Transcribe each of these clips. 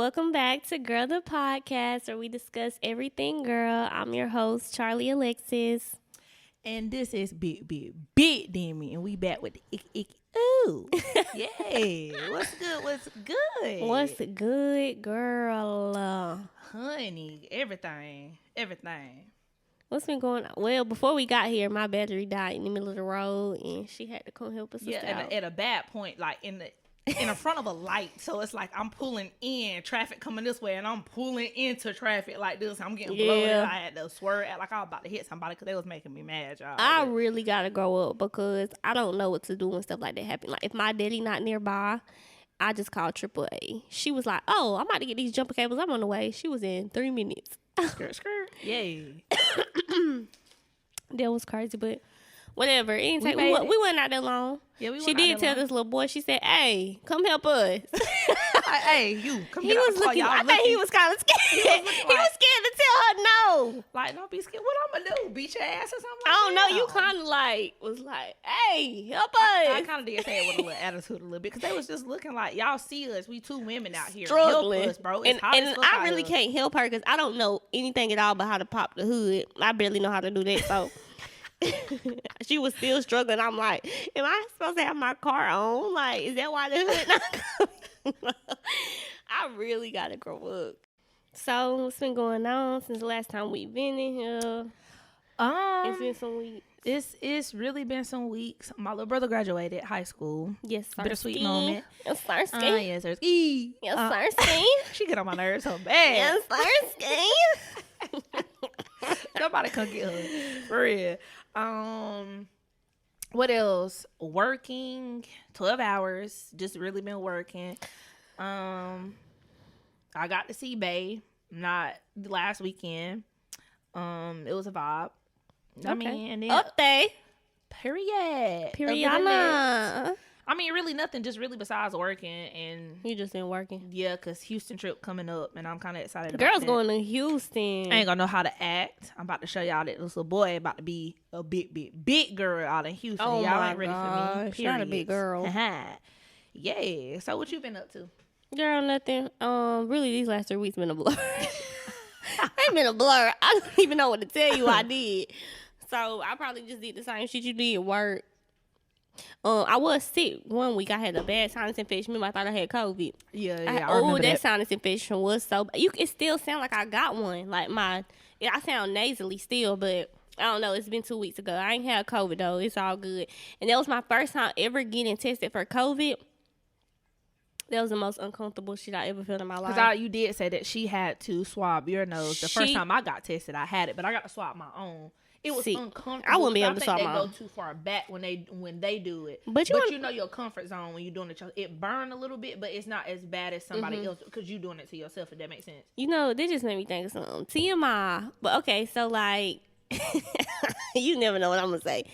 Welcome back to Girl the Podcast, where we discuss everything girl. I'm your host, Charlie Alexis. And this is Big Demi, and we back with the ick. Ooh. Yay. What's good? What's good, girl? Honey, everything. What's been going on? Well, before we got here, my battery died in the middle of the road, and she had to come help us out. At a bad point, like in the front of a light. So it's like I'm pulling in traffic coming this way, and I'm pulling into traffic like this. I'm getting bloated. I had to swerve like I was about to hit somebody because they was making me mad, y'all. I really got to grow up because I don't know what to do when stuff like that happen. Like, if my daddy not nearby, I just called AAA. She was like, oh, I'm about to get these jumper cables. I'm on the way. She was in 3 minutes. Skirt. Yay. That was crazy, but whatever. We went out that long. Yeah, she did tell this little boy, she said, hey, come help us. Hey, you, come he was looking. I think he was kind of scared. He was scared to tell her no. Like, don't be scared. What I'm going to do? Beat your ass or something? I don't know. You kind of was like, hey, help us. I kind of did say it with a little attitude a little bit because they was just looking like, y'all see us. We two women out here. Struggling. Help us, bro. And I really can't help her because I don't know anything at all about how to pop the hood. I barely know how to do that, so... She was still struggling. I'm like, am I supposed to have my car on? Like, is that why the hood not coming? I really gotta grow up. So what's been going on since the last time we've been in here? It's been some weeks. It's really been some weeks. My little brother graduated high school. Yes, sir. Bittersweet moment. Yes, sir. Yes, sir. Yes, sir. She get on my nerves so bad. Yes, sir. Nobody come get her. For real. What else? Working 12 hours. Just really been working. I got to see Bay not last weekend. It was a vibe. Okay. I mean, and then Update. Period. I mean, really nothing, just really besides working. And you just been working. Yeah, because Houston trip coming up, and I'm kind of excited about Girls that. going to Houston. I ain't gonna know how to act. I'm about to show y'all that this little boy about to be a big girl out in Houston. Oh, y'all my ain't ready gosh. for me. She's not a big girl. Yeah. So what you been up to? Girl, nothing. Really, these last 3 weeks been a blur. They've been a blur. I don't even know what to tell you I did. So I probably just did the same shit you did at work. I was sick 1 week. I had a bad sinus infection. Remember, I thought I had COVID. Yeah. I remember that sinus infection was so bad. It still sound like I got one. Like I sound nasally still, but I don't know. It's been 2 weeks ago. I ain't had COVID though. It's all good. And that was my first time ever getting tested for COVID. That was the most uncomfortable shit I ever felt in my life. Because you did say that she had to swab your nose. The first time I got tested, I had it, but I got to swab my own. It was uncomfortable. I wouldn't be able to swab my own. I think they go too far back when they do it. But you know your comfort zone when you're doing it. It burned a little bit, but it's not as bad as somebody else because you're doing it to yourself, if that makes sense. You know, they just made me think of something. TMI. But okay, so like, you never know what I'm going to say.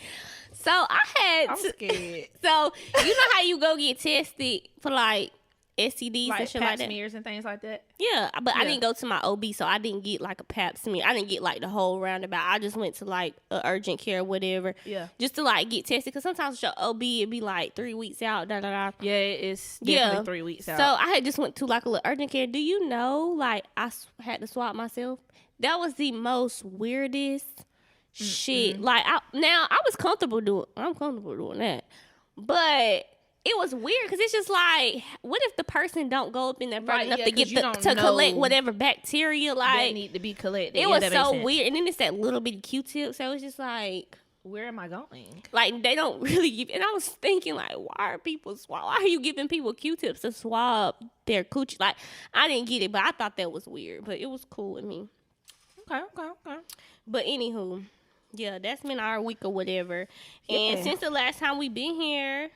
So I'm scared. So you know how you go get tested for like STDs like and shit pap like that? smears and things like that? Yeah, but I didn't go to my OB, so I didn't get like a pap smear. I didn't get like the whole roundabout. I just went to like a urgent care or whatever. Yeah. Just to like get tested, because sometimes with your OB, it'd be like 3 weeks out, Yeah, it's definitely 3 weeks out. So I had just went to like a little urgent care. Do you know, like, I had to swab myself? That was the most weirdest shit. Like, I was comfortable doing that. But it was weird because it's just like, what if the person don't go up in there far enough to get to collect whatever bacteria like that need to be collected? It was so weird, and then it's that little bitty Q-tip, so it's just like, where am I going? Like, they don't really give. And I was thinking, like, why are you giving people Q-tips to swab their coochie? Like, I didn't get it, but I thought that was weird, but it was cool with me. Okay. But anywho, yeah, that's been our week or whatever. And since the last time we been here,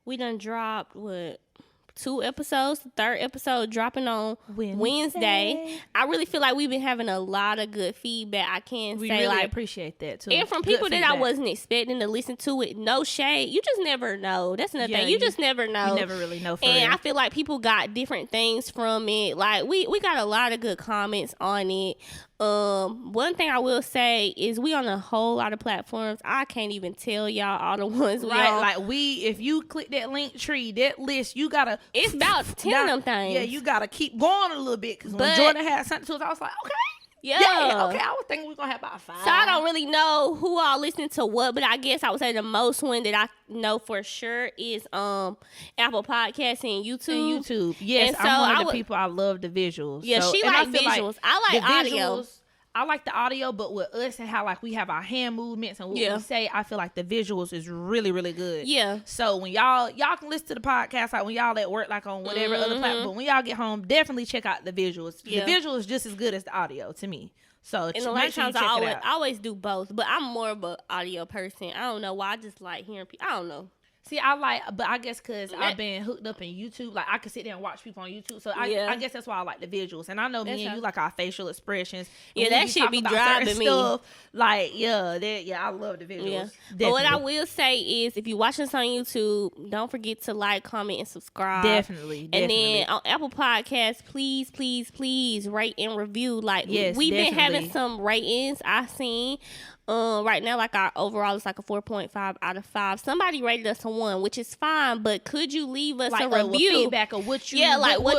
we done dropped 2 episodes. The 3rd episode dropping on Wednesday. I really feel like we've been having a lot of good feedback. I can we say, really like, appreciate that too. And from people that I wasn't expecting to listen to it. No shade. You just never know. That's another thing. You just never know. You never really know. And I feel like people got different things from it. Like, we got a lot of good comments on it. One thing I will say is we on a whole lot of platforms. I can't even tell y'all all the ones we Right, on. like if you click that link tree, that list, you gotta. It's about 10 of them things. Yeah, you gotta keep going a little bit because when But- Jordan had sent to us, I was like, okay, Yeah. okay. I was thinking we were gonna have about 5. So I don't really know who all listening to what, but I guess I would say the most one that I know for sure is Apple Podcasts and YouTube. And YouTube, yes. And so I'm one I of the would- people I love the visuals. Yeah, So- she and like I feel visuals. I like the audio. visuals- I like the audio, but with us and how like we have our hand movements and what Yeah. we say, I feel like the visuals is really, really good. Yeah. So when y'all can listen to the podcast like when y'all at work, like on whatever other platform, when y'all get home, definitely check out the visuals. Yeah. The visual is just as good as the audio to me. So And a lot make of sure you times check I it out. always do both, but I'm more of an audio person. I don't know why. I just like hearing people. I don't know. See, but I guess because I've been hooked up in YouTube, like I could sit there and watch people on YouTube. So I guess that's why I like the visuals. And I know me and you like our facial expressions. And Yeah, when that we shit talk be about driving certain me. Stuff, like I love the visuals. Yeah. Definitely. But what I will say is, if you're watching this on YouTube, don't forget to like, comment, and subscribe. Definitely. And then on Apple Podcasts, please rate and review. Like, Yes, we've been definitely. having some ratings I've seen. Right now, like our overall is like a 4.5 out of 5. Somebody rated us a 1, which is fine. But could you leave us like a review? feedback of what you what you like what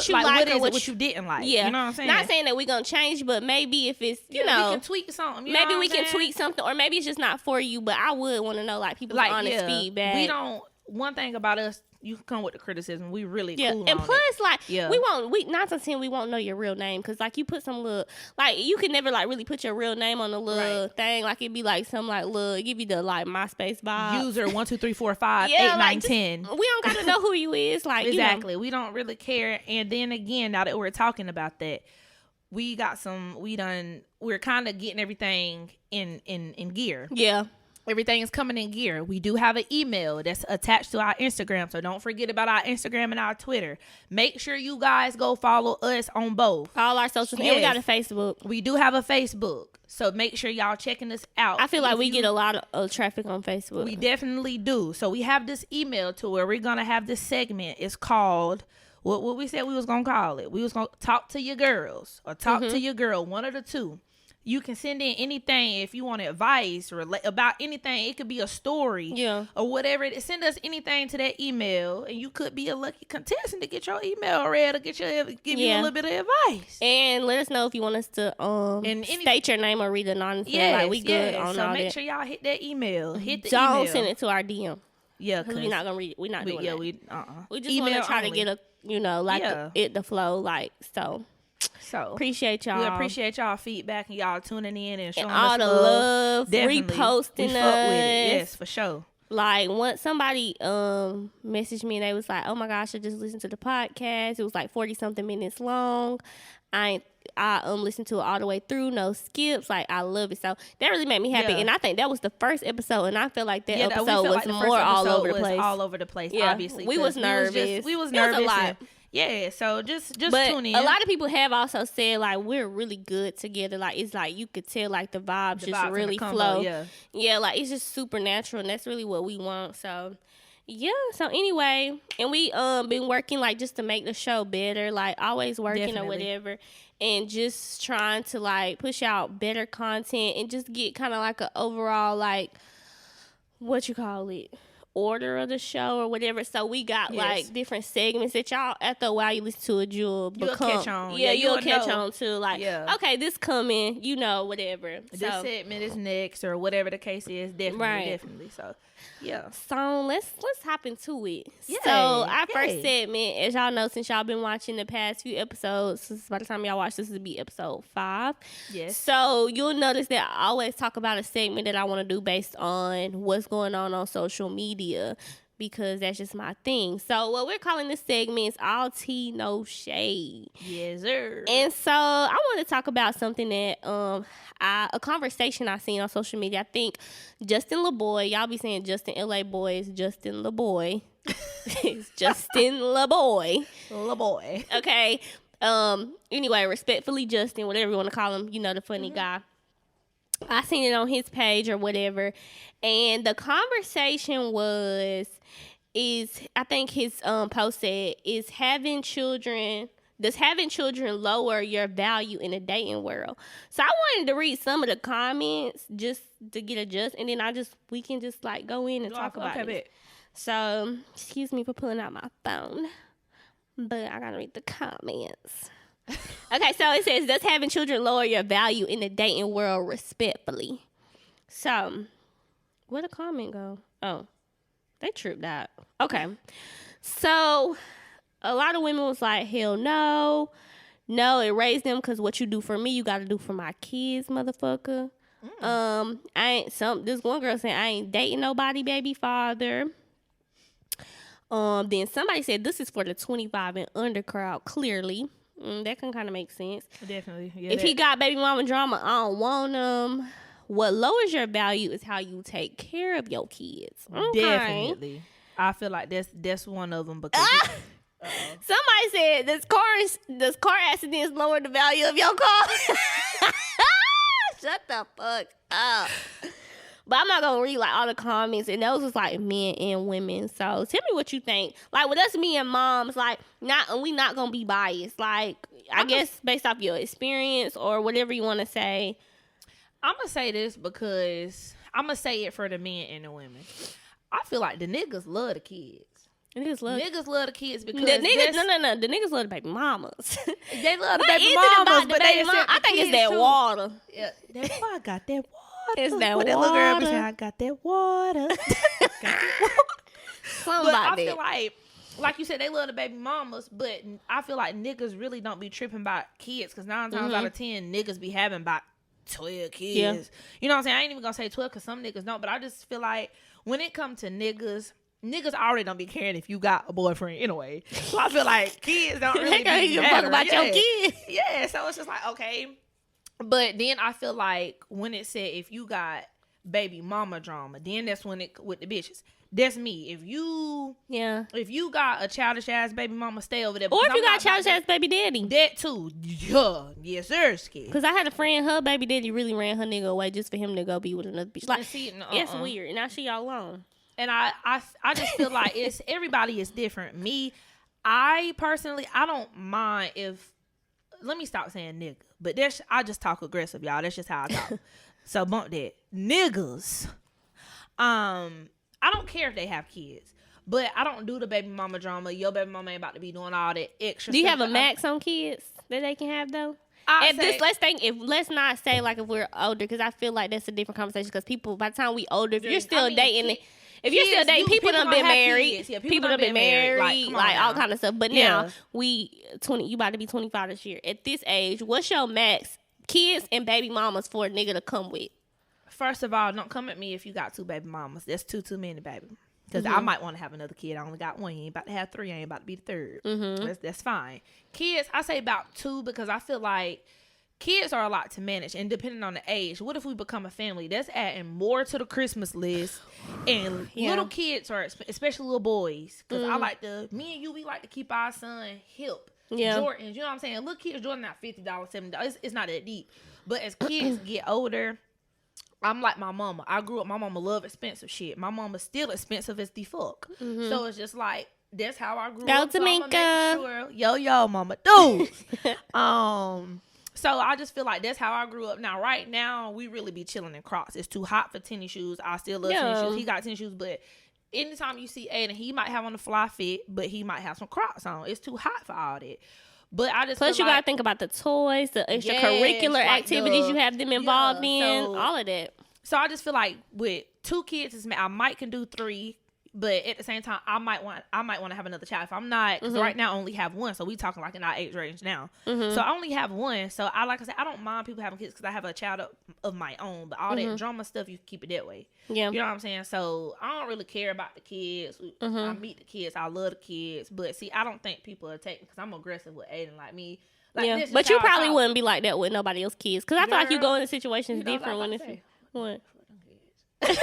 or is what it, what you didn't like. Yeah, You know what I'm saying? Not saying that we're gonna change, but maybe if it's you know we can tweak something. You know maybe what we I'm can saying? tweak something, or maybe it's just not for you. But I would want to know like people's like honest feedback. We don't. One thing about us, you can come with the criticism. We really cool and on plus it. like Yeah. we not to say we won't know your real name because like you put some little like you can never like really put your real name on the little thing like it'd be like some like little give you the like MySpace vibe. User 1 2 3 4 5 Yeah, 8 like, 9 just- 10. We don't gotta know who you is like Exactly. We don't really care. And then again, now that we're talking about that, we're kind of getting everything in gear. Yeah. Everything is coming in gear. We do have an email that's attached to our Instagram, so don't forget about our Instagram and our Twitter. Make sure you guys go follow us on both. All our socials. And we got a Yes. Facebook. We do have a Facebook, so make sure y'all checking us out. I feel like If we you- get a lot of traffic on Facebook. We definitely do. So we have this email to where we're gonna have this segment. It's called what we said we was gonna call it. We was gonna talk to your girls or talk to your girl, one of the two. You can send in anything if you want advice or about anything. It could be a story, or whatever. Send us anything to that email, and you could be a lucky contestant to get your email read or give you a little bit of advice. And let us know if you want us to state your name or read anonymously. Like we good on so all make that. sure y'all hit that email. Hit the Don't email. send it to our DM. Yeah, Because we're not gonna read it. We're not doing that. We just want to try to get a the flow like so. So Appreciate y'all. we appreciate y'all feedback and y'all tuning in and showing and all us the love, Definitely. reposting we us. fuck with it. Yes, for sure. Like once somebody messaged me and they was like, "Oh my gosh, I just listened to the podcast. It was like 40 something minutes long. I listened to it all the way through, no skips. Like I love it. So that really made me happy. Yeah. And I think that was the first episode, and I feel like that we episode felt was like the first more all episode over the was place. all over the place. Yeah, Obviously, we was nervous. We was It was nervous. a lot. Yeah, so just But tune in. a lot of people have also said like we're really good together. Like it's like you could tell like the vibes The just vibes and really the combo, flow. Yeah, like it's just supernatural, and that's really what we want. So yeah. So anyway, and we been working like just to make the show better. Like always working or whatever, and just trying to like push out better content and just get kind of like an overall like what you call it. Order of the show or whatever. So we got like different segments that y'all after a while you listen to it you'll catch on. You'll catch on to like Yeah. okay, this coming, whatever. This So segment is next or whatever the case is. Definitely. So yeah. So let's hop into it. Yay. So our Yay. first segment, as y'all know, since y'all been watching the past few episodes, since by the time y'all watch this will be episode 5. Yes. So you'll notice that I always talk about a segment that I want to do based on what's going on social media, because that's just my thing. So what we're calling this segment is All Tea, No Shade. Yes, sir. And so I want to talk about something that a conversation I seen on social media. I think Justin LaBoy, y'all be saying Justin LA Boy, is Justin LaBoy. It's Justin LaBoy. LaBoy. Okay. Anyway, respectfully Justin, whatever you want to call him, the funny guy. I seen it on his page or whatever, and the conversation I think his post said, is having children does having children lower your value in the dating world? So I wanted to read some of the comments just to get a gist, and then we can just like go in and talk about it. So excuse me for pulling out my phone, but I gotta read the comments. Okay, so it says, does having children lower your value in the dating world respectfully? So where'd the comment go? Oh, they tripped out. Okay. So a lot of women was like, hell no. No, it raised them because what you do for me, you got to do for my kids, motherfucker. This one girl said, I ain't dating nobody, baby father. Then somebody said, this is for the 25 and under crowd, clearly. That can kind of make sense. Definitely. Yeah, if he got baby mama drama, I don't want him. What lowers your value is how you take care of your kids. Okay. Definitely. I feel like that's one of them because somebody said does car accidents lower the value of your car? Shut the fuck up. But I'm not gonna read like all the comments, and those was like men and women. So tell me what you think. Like with us, me and moms, like we not gonna be biased. Like I guess based off your experience or whatever you want to say. I'm gonna say this because I'm gonna say it for the men and the women. I feel like the niggas love the kids. Niggas love the kids because the niggas the niggas love the baby mamas. They love the baby mamas, but they accept I think it's that water. Yeah, that's why I got that water. It's that water. That little girl be saying, I got that water. But I feel like you said, they love the baby mamas, but I feel like niggas really don't be tripping about kids because 9 times out of 10 niggas be having about 12 kids. Yeah. You know what I'm saying? I ain't even gonna say 12 because some niggas don't, but I just feel like when it comes to niggas already don't be caring if you got a boyfriend anyway. So I feel like kids don't really be fuck about your kids. Yeah, so it's just like, okay. But then I feel like when it said if you got baby mama drama, then that's when it with the bitches. That's me. If you got a childish ass baby mama, stay over there. Or if you got a childish ass baby daddy. That too. Yeah. Yes, sir. Because I had a friend, her baby daddy really ran her nigga away just for him to go be with another bitch. Like, it's weird. And now she all alone. And I just feel like everybody is different. Me, I personally, I don't mind if, let me stop saying nigga. But I just talk aggressive, y'all. That's just how I talk. So bump that. Niggas. I don't care if they have kids, but I don't do the baby mama drama. Your baby mama ain't about to be doing all that extra stuff. Do you have a max on kids that they can have though? Let's not say like if we're older, because I feel like that's a different conversation. Because people, by the time we older, if you're still dating, people done been married. Yeah, people done been married, like all kind of stuff. But now you about to be 25 this year. At this age, what's your max kids and baby mamas for a nigga to come with? First of all, don't come at me if you got 2 baby mamas. That's too many, baby. Because I might want to have another kid. I only got 1. You ain't about to have 3. I ain't about to be the 3rd. That's fine. Kids, I say about 2 because I feel like kids are a lot to manage. And depending on the age, what if we become a family? That's adding more to the Christmas list. And little kids are, especially little boys. Because me and you, we like to keep our son hip. Yeah. Jordans, you know what I'm saying? Little kids, Jordan not $50, $70. It's not that deep. But as kids get older, I'm like my mama. I grew up, my mama love expensive shit. My mama's still expensive as the fuck. So it's just like, that's how I grew up. So Tamika. Yo, mama, dude. So I just feel like that's how I grew up. Now, right now, we really be chilling in Crocs. It's too hot for tennis shoes. I still love tennis shoes. He got tennis shoes, but anytime you see Aiden, he might have on the fly fit, but he might have some Crocs on. It's too hot for all that. But I just plus you gotta think about the toys, the extracurricular activities you have them involved in, all of that. So I just feel like with 2 kids, I might can do 3, but at the same time, I might want to have another child. If I'm not, because right now I only have 1, so we talking like in our age range now. So I only have 1. So like I said, I don't mind people having kids because I have a child of my own. But all that drama stuff, you can keep it that way. Yeah, you know what I'm saying. So I don't really care about the kids. I meet the kids. I love the kids. But see, I don't think people are taking because I'm aggressive with Aiden like me. Like but you probably wouldn't be like that with nobody else's kids because I feel like you go into situations different when it's what. Fuck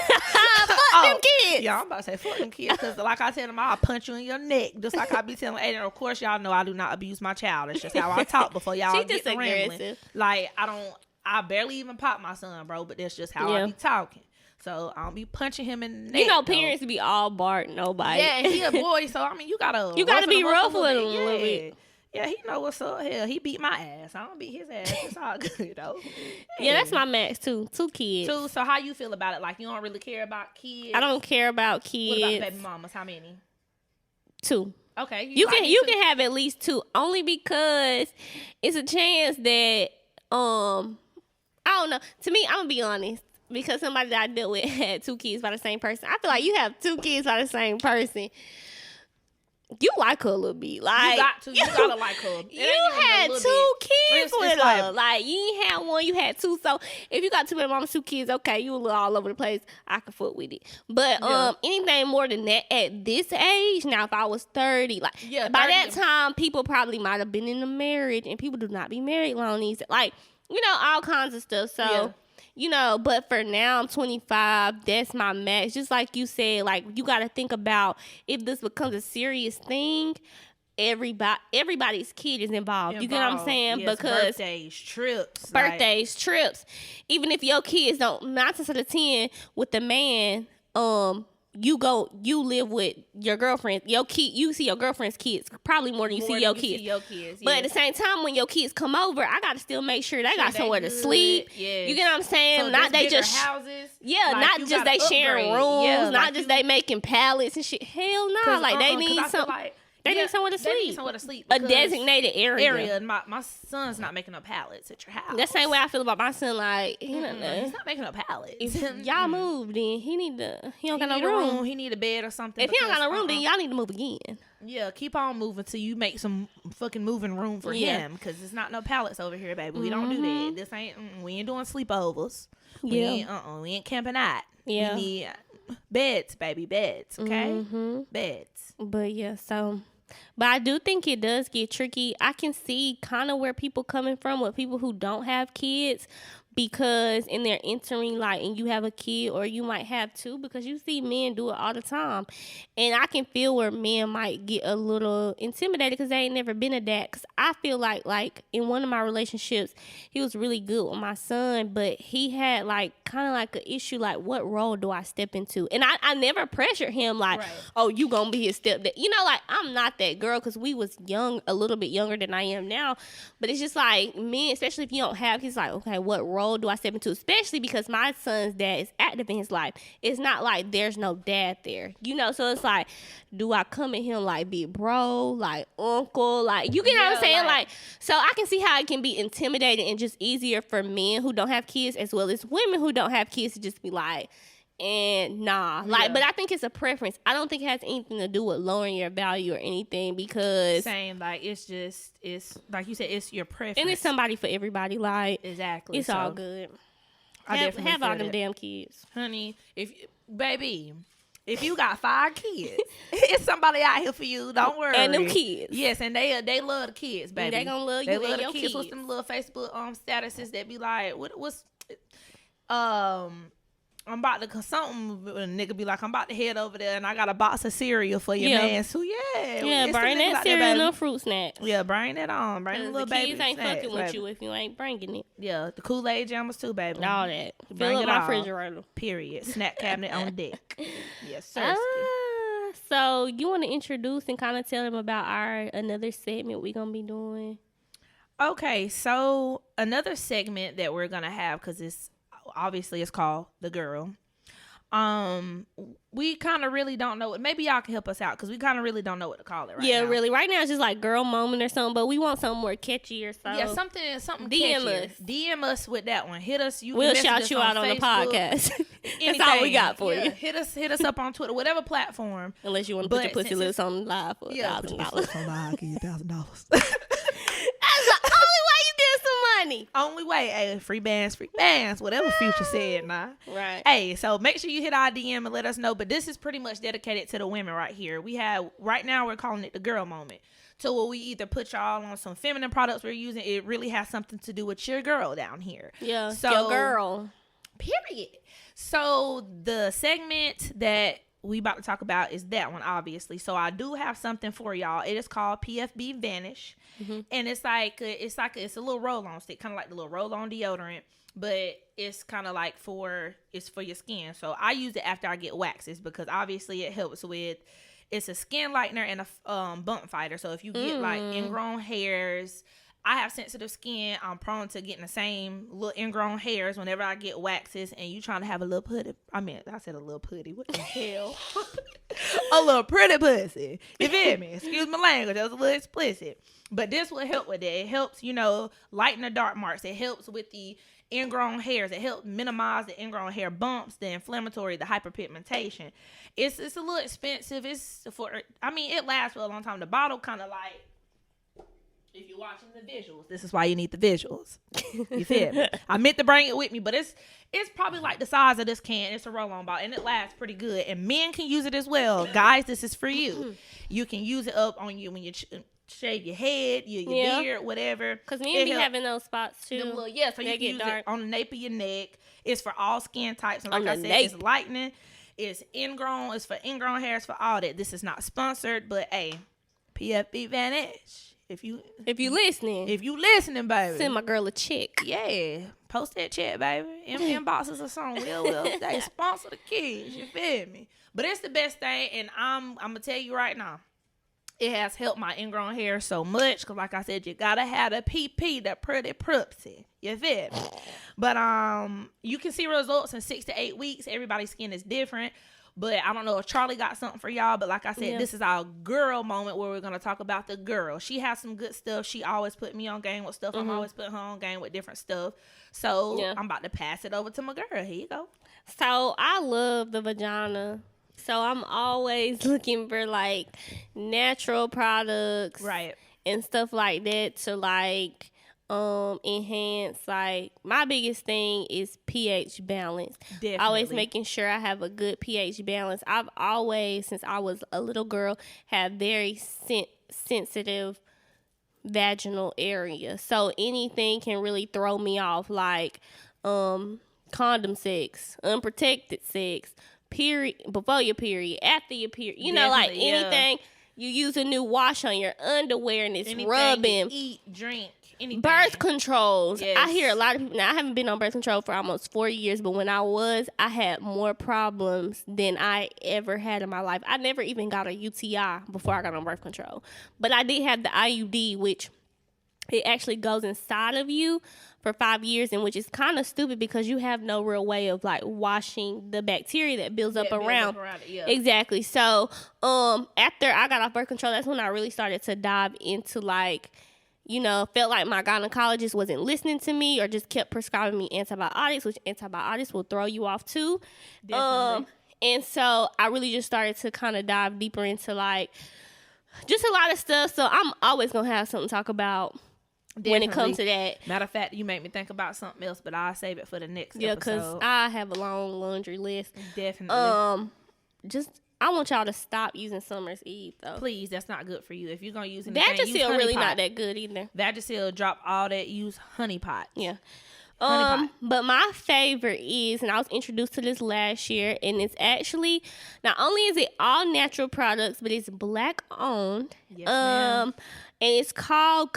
them kids. Yeah, I'm about to say fuck them kids because like I tell them, I'll punch you in your neck just like I be telling Aiden. Of course, y'all know I do not abuse my child. It's just how I talk before y'all get the rambling. Like I barely even pop my son, bro, but that's just how I be talking. So I don't be punching him in the neck. You know, parents be all bark, nobody. Yeah, and he a boy, so I mean, you gotta be rough with him a little bit. Yeah, he know what's up. Hell, he beat my ass. I don't beat his ass. It's all good though. Yeah, that's my max too. 2 kids. 2. So how you feel about it? Like you don't really care about kids? I don't care about kids. What about the baby mamas? How many? 2. Okay, You can have at least 2, only because it's a chance that I don't know. To me, I'm gonna be honest, because somebody that I dealt with had 2 kids by the same person. I feel like you have 2 kids by the same person, you like her a little bit. Like you gotta like her. You had 2 kids with her. Like you ain't had 1, you had 2. So if you got 2 baby mamas, 2 kids, okay, you a little all over the place. I can fuck with it. But anything more than that at this age, now if I was 30, like by that time, people probably might have been in a marriage, and people do not be married long these, like, you know, all kinds of stuff. So you know, but for now, I'm 25. That's my max. Just like you said, like, you got to think about if this becomes a serious thing, everybody's kid is involved. You get what I'm saying? Yes, because birthdays, trips. Even if your kids don't, 9 times out of 10 with the man, you live with your girlfriend, you see your girlfriend's kids probably more than you see your kids. But at the same time, when your kids come over, I gotta still make sure they got somewhere to sleep. Yes. You get what I'm saying? So not they just houses. Not just they sharing rooms, not just they making pallets and shit. Hell no, like they need something. They need somewhere to sleep. A designated area. My son's not making up pallets at your house. That's the same way I feel about my son. Like, he's not making up pallets. If y'all move, then he don't got no room. He need a bed or something. If he don't got no room, then y'all need to move again. Yeah, keep on moving till you make some fucking moving room for him, because it's not no pallets over here, baby. We don't do that. This ain't. We ain't doing sleepovers. We ain't camping out. Yeah. We need beds, baby, beds. Okay, beds. But yeah, so. But I do think it does get tricky. I can see kind of where people coming from with people who don't have kids, because in they're entering, like, and you have a kid, or you might have 2, because you see men do it all the time. And I can feel where men might get a little intimidated because they ain't never been a dad. Because I feel like in one of my relationships, he was really good with my son, but he had like kind of like an issue, like, what role do I step into? And I never pressured him like, oh, you gonna be his stepdad. You know, like, I'm not that girl, because we was young, a little bit younger than I am now. But it's just like, men, especially if you don't have, he's like, okay, what role do I step into? Especially because my son's dad is active in his life. It's not like there's no dad there, you know. So it's like, do I come at him like big bro, like uncle, like, you get what I'm saying? Like, so I can see how it can be intimidating and just easier for men who don't have kids, as well as women who don't have kids, to just be like, and but I think it's a preference. I don't think it has anything to do with lowering your value or anything, because like, it's like you said, it's your preference, and it's somebody for everybody. Like, exactly, it's all good. Have all them damn kids, honey. If you got 5 kids, it's somebody out here for you. Don't worry. And them kids, yes, and they love the kids, baby. They gonna love you. They love the kids. What's them little Facebook statuses that be like, what's I'm about to something. A nigga be like, I'm about to head over there, and I got a box of cereal for your man. So bring that cereal and no fruit snacks. Yeah, bring that on. Bring the little baby. Kids ain't snacks, fucking with you if you ain't bringing it. Yeah, the Kool-Aid jammers too, baby. All that. Bring Fill it up my all. refrigerator. Period. Snack cabinet on deck. Yes, sir. So you want to introduce and kind of tell them about another segment we gonna be doing? Okay, so another segment that we're gonna have, because it's called The Girl. We kind of really don't know. Maybe y'all can help us out, because we kind of really don't know what to call it now. Really. Right now it's just like girl moment or something, but we want something more catchy or something. Yeah, something DM us with that one. Hit us. We'll shout you out on the podcast. That's all we got for you. Hit us up on Twitter, whatever platform. Unless you want to put your pussy lips on live for $1,000. Put your lips on live, give you $1,000. Money. Only way. Hey, free bands, whatever Future said. Right. Hey, so make sure you hit our DM and let us know. But this is pretty much dedicated to the women right here. Right now we're calling it the girl moment. So where we either put y'all on some feminine products we're using. It really has something to do with your girl down here. Yeah. So your girl. Period. So the segment that we about to talk about is that one, obviously. So I do have something for y'all. It is called PFB Vanish. And it's a little roll-on stick, kind of like the little roll-on deodorant, but it's kind of like for your skin. So I use it after I get waxes, because obviously it helps with It's a skin lightener and a bump fighter. So if you get like ingrown hairs, I have sensitive skin. I'm prone to getting the same little ingrown hairs whenever I get waxes. And you trying to have a little putty. I said a little putty. What the hell? A little pretty pussy. You feel me? Excuse my language. That was a little explicit. But this will help with that. It helps, lighten the dark marks. It helps with the ingrown hairs. It helps minimize the ingrown hair bumps, the inflammatory, the hyperpigmentation. It's a little expensive. It lasts for a long time. The bottle kind of like, if you're watching the visuals, this is why you need the visuals. You feel me? I meant to bring it with me, but it's probably like the size of this can. It's a roll-on bottle, and it lasts pretty good. And men can use it as well. Guys, this is for you. You can use it up on you when you shave your head, your beard, whatever. Because men be having those spots too. So you can use it on the nape of your neck. It's for all skin types. And like I said, it's lightening. It's ingrown. It's for ingrown hairs, for all that. This is not sponsored, but hey, PFB Vanish. If you listening, baby, send my girl a check. Yeah, post that check, baby. Inboxes or something. Will they sponsor the kids? You feel me? But it's the best thing, and I'm gonna tell you right now, it has helped my ingrown hair so much. Cause like I said, you gotta have the PP, the pretty prupsy. You feel me? But you can see results in 6 to 8 weeks. Everybody's skin is different. But I don't know if Charlie got something for y'all. But like I said, this is our girl moment where we're going to talk about the girl. She has some good stuff. She always put me on game with stuff. I'm always putting her on game with different stuff. So I'm about to pass it over to my girl. Here you go. So I love the vagina. So I'm always looking for like natural products. Right. And stuff like that to like enhance. Like my biggest thing is pH balance. Definitely. Always making sure I have a good pH balance. I've always, since I was a little girl, had very sensitive vaginal area, so anything can really throw me off, like condom sex, unprotected sex, period, before your period, after your period, like anything. You use a new wash on your underwear and it's anything rubbing. Eat, drink, anything. Birth controls. Yes. I hear a lot of people. Now, I haven't been on birth control for almost 4 years, but when I had more problems than I ever had in my life. I never even got a UTI before I got on birth control. But I did have the IUD, which it actually goes inside of you for 5 years, and which is kind of stupid because you have no real way of like washing the bacteria that builds up around it, yeah. Exactly. So after I got off birth control, that's when I really started to dive into like, felt like my gynecologist wasn't listening to me or just kept prescribing me antibiotics, which antibiotics will throw you off too. Definitely. And so I really just started to kind of dive deeper into like just a lot of stuff. So I'm always gonna have something to talk about. Definitely. When it comes to that. Matter of fact, you make me think about something else, but I'll save it for the next episode. Yeah, because I have a long laundry list. Definitely. I want y'all to stop using Summer's Eve, though. Please, that's not good for you. If you're going to use anything, Vagisil really not that good either. Vagisil, drop all that. Use honey pot. Yeah. But my favorite is, and I was introduced to this last year, and it's actually, not only is it all natural products, but it's Black owned. Yes, ma'am. And it's called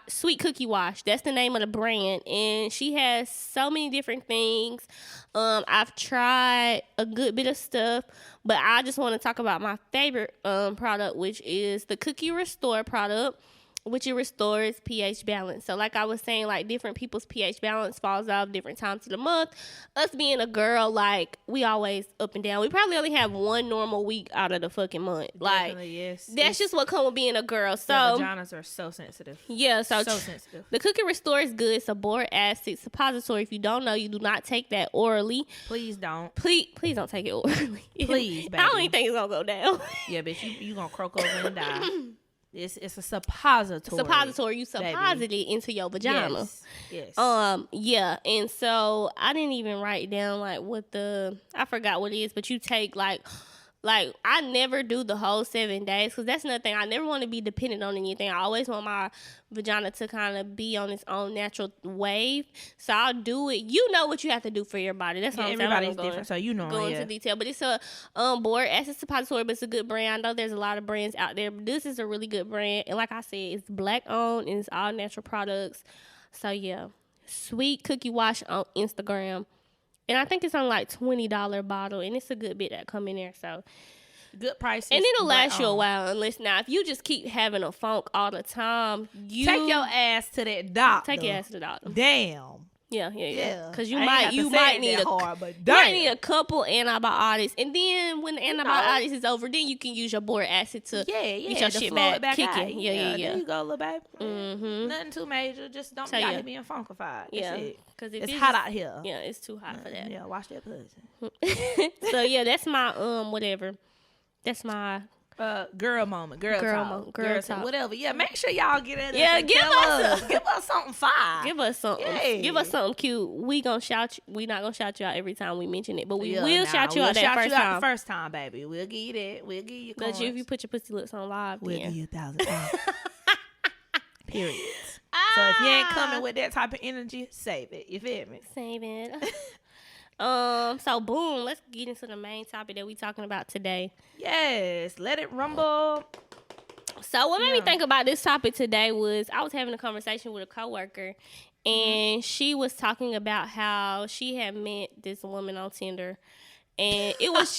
Sweet Cookie Wash. That's the name of the brand. And she has so many different things. I've tried a good bit of stuff, but I just want to talk about my favorite product, which is the Cookie Restore product, which it restores pH balance. So like I was saying, like different people's pH balance falls off different times of the month. Us being a girl, like we always up and down. We probably only have one normal week out of the fucking month. Like yes. That's just what comes with being a girl. So vaginas are so sensitive. Yeah, so sensitive. The Cookie Restore is good. It's a boric acid suppository. If you don't know, you do not take that orally. Please don't. Please don't take it orally. Please, baby. I don't even think it's gonna go down. Yeah, bitch, you gonna croak over and die. It's a suppository. You supposite it into your vagina. Yes. Yeah. And so I didn't even write down like I forgot what it is, but you take like I never do the whole 7 days because that's another thing. I never want to be dependent on anything. I always want my vagina to kind of be on its own natural wave. So I'll do it. You know what you have to do for your body. That's what I'm saying. Everybody's different, so you know. Go into detail, but it's a boric acid suppository, but it's a good brand. I know there's a lot of brands out there, but this is a really good brand. And like I said, it's Black owned and it's all natural products. So yeah, Sweet Cookie Wash on Instagram. And I think it's on like $20 bottle, and it's a good bit that come in there. So Good prices. And it'll last you a while. Unless now, if you just keep having a funk all the time, you take your ass to that doctor. Take your ass to the doctor. Damn. Yeah. Because you might need a couple antibiotics, and then when the antibiotics is over, then you can use your boric acid to get your shit back kicking. Yeah. There you go, little baby. Mm-hmm. Nothing too major. Just don't be out here being funkified. Yeah, because it's hot out here. Yeah, it's too hot for that. Yeah, watch that pussy. So yeah, that's my whatever. That's my girl moment, girl talk, whatever. Yeah, make sure y'all get in there. Yeah, give us something fire. Give us something. Yeah. Give us something cute. We gonna shout you. We not gonna shout you out every time we mention it, but we will shout you out that first time. The first time, baby. We'll give you that. We'll give you. But if you put your pussy lips on live, we'll give you 1,000. Period. So if you ain't coming with that type of energy, save it. You feel me? Save it. So boom, let's get into the main topic that we talking about today. Yes, let it rumble. So what made me think about this topic today was I was having a conversation with a coworker, and she was talking about how she had met this woman on Tinder, and it was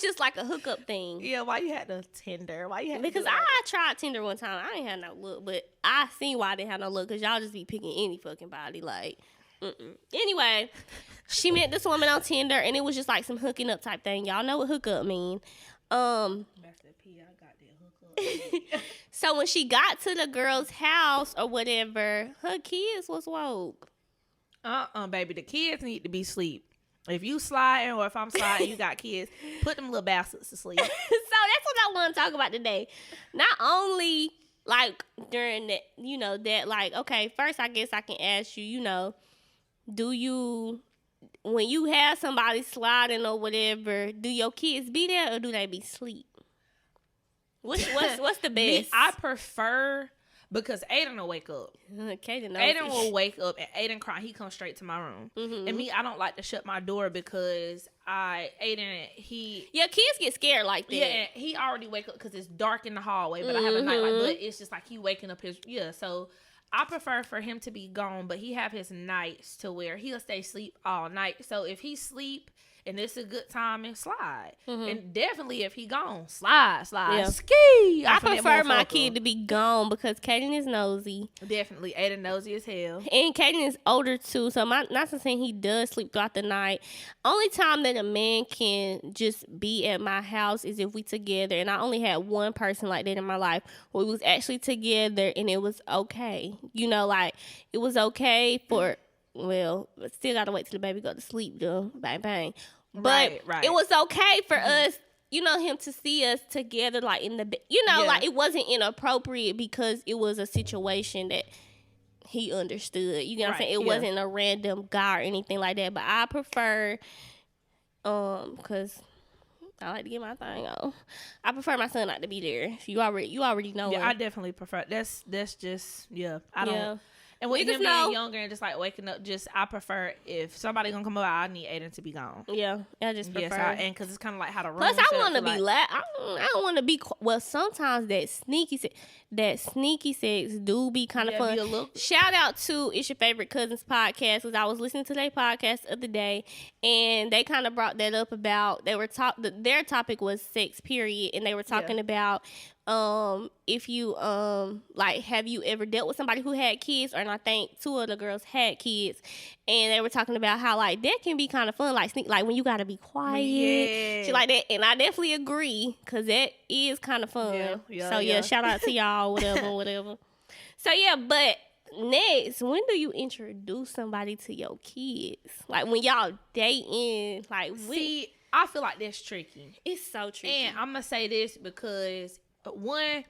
just like a hookup thing. Yeah, why you had the Tinder? Why you had because I tried Tinder one time. I ain't had no look, but I seen why I didn't have no look, because y'all just be picking any fucking body like. Anyway, she met this woman on Tinder, and it was just like some hooking up type thing. Y'all know what hookup mean. So when she got to the girl's house or whatever, her kids was woke. Baby, the kids need to be asleep. If you sliding or if I'm sliding, you got kids, put them little bastards to sleep. So that's what I want to talk about today. Not only like during that, that like, okay, first I guess I can ask you, do you, when you have somebody sliding or whatever, do your kids be there or do they be asleep? What's the best? I prefer, because Aiden will wake up. Aiden will wake up and Aiden cry. He comes straight to my room. Mm-hmm. And me, I don't like to shut my door because yeah, kids get scared like that. Yeah, and he already wake up because it's dark in the hallway, but I have a nightlight. But it's just like he waking up so I prefer for him to be gone, but he have his nights to where he'll stay asleep all night. So if he sleep and it's a good time, and slide. Mm-hmm. And definitely if he gone, slide. Yeah. Ski. I prefer my kid to be gone because Kaden is nosy. Definitely. Aiden nosy as hell. And Kaden is older too, so not to say he does sleep throughout the night. Only time that a man can just be at my house is if we together. And I only had one person like that in my life where we was actually together and it was okay. Like it was okay for... Well, still gotta wait till the baby go to sleep, though. Bang, bang. But right. It was okay for us, him to see us together, like in the, like it wasn't inappropriate because it was a situation that he understood. You know what I'm saying? It wasn't a random guy or anything like that. But I prefer, because I like to get my thing on. I prefer my son not to be there. You already know. Yeah, him. I definitely prefer. That's just I don't. Yeah. And with him being younger and just like waking up, I prefer if somebody gonna come over, I need Aiden to be gone. Yeah, I just prefer. And because it's kind of like how the room. Plus, I want to be I don't want to be. Well, sometimes that sneaky sex do be kind of fun. Shout out to It's Your Favorite Cousins podcast, because I was listening to their podcast the other day, and they kind of brought that up about their topic was sex, period, and they were talking about. If you like, have you ever dealt with somebody who had kids? And I think two of the girls had kids, and they were talking about how like that can be kind of fun, like when you gotta be quiet, shit like that. And I definitely agree, because that is kind of fun. Shout out to y'all, whatever. So yeah, but next, when do you introduce somebody to your kids? Like when y'all dating, like see, I feel like that's tricky. It's so tricky. And I'm gonna say this because one,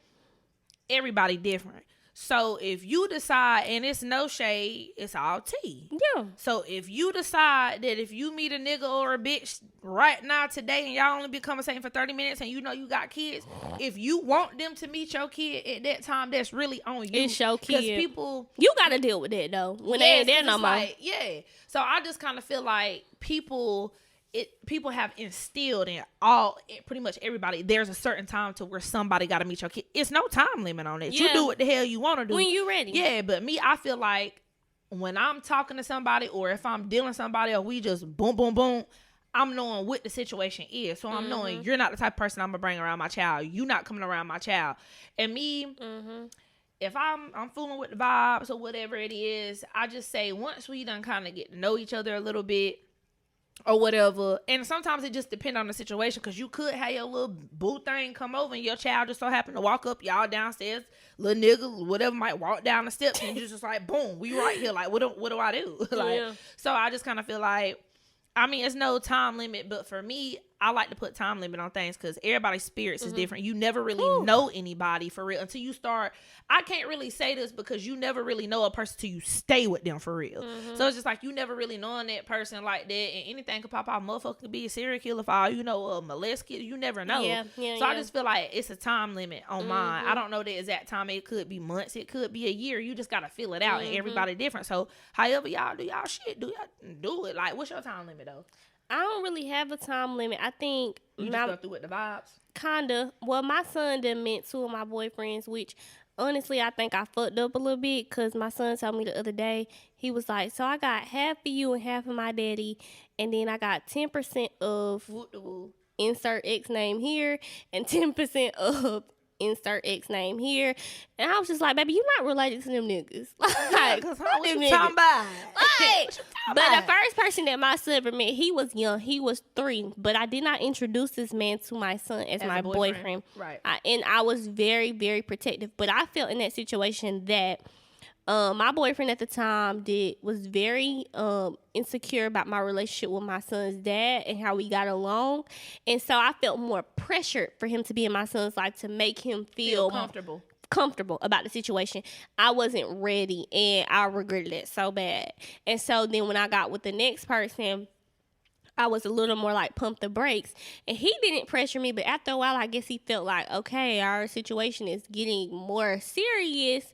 everybody different. So if you decide, and it's no shade, it's all tea. Yeah. So if you decide that if you meet a nigga or a bitch right now today and y'all only be conversating for 30 minutes and you got kids, if you want them to meet your kid at that time, that's really on you. It's your kid. Because people... You got to deal with that though. When they ain't there no more. Like, so I just kind of feel like people have instilled in pretty much everybody, there's a certain time to where somebody got to meet your kid. It's no time limit on it. You do what the hell you want to do when you ready. Yeah, but me, I feel like when I'm talking to somebody or if I'm dealing with somebody or we just boom, boom, boom, I'm knowing what the situation is. So I'm knowing you're not the type of person I'm gonna bring around my child. You not coming around my child. And me, if I'm fooling with the vibes or whatever it is, I just say once we done kind of get to know each other a little bit or whatever. And sometimes it just depends on the situation, because you could have your little boo thing come over and your child just so happen to walk up, y'all downstairs, little nigga, whatever, might walk down the steps and you just like, boom, we right here. Like, what do I do? Like, so I just kind of feel like, I mean, it's no time limit, but for me, I like to put time limit on things because everybody's spirits is different. You never really know anybody for real until you start. I can't really say this because you never really know a person till you stay with them for real. So it's just like you never really knowing that person like that, and anything could pop out. Motherfucker could be a serial killer for all you know, a molest kid. You never know. So I just feel like it's a time limit on mine. I don't know the exact time. It could be months. It could be a year. You just gotta feel it out, and everybody different. So however y'all do y'all shit, do it. Like, what's your time limit though? I don't really have a time limit. I think you just go through with the vibes. Kinda. Well, my son done met 2 of my boyfriends, which honestly I think I fucked up a little bit because my son told me the other day, he was like, so I got half of you and half of my daddy, and then I got 10% of insert X name here and 10% of insert X name here. And I was just like, baby, you not related to them niggas. Like, what you talking about? Like, but the first person that my son ever met, he was young. He was 3. But I did not introduce this man to my son as my boyfriend. Right. And I was very, very protective. But I felt in that situation that my boyfriend at the time was very insecure about my relationship with my son's dad and how we got along. And so I felt more pressured for him to be in my son's life to make him feel comfortable about the situation. I wasn't ready, and I regretted it so bad. And so then when I got with the next person, I was a little more like pump the brakes, and he didn't pressure me, but after a while I guess he felt like, okay, our situation is getting more serious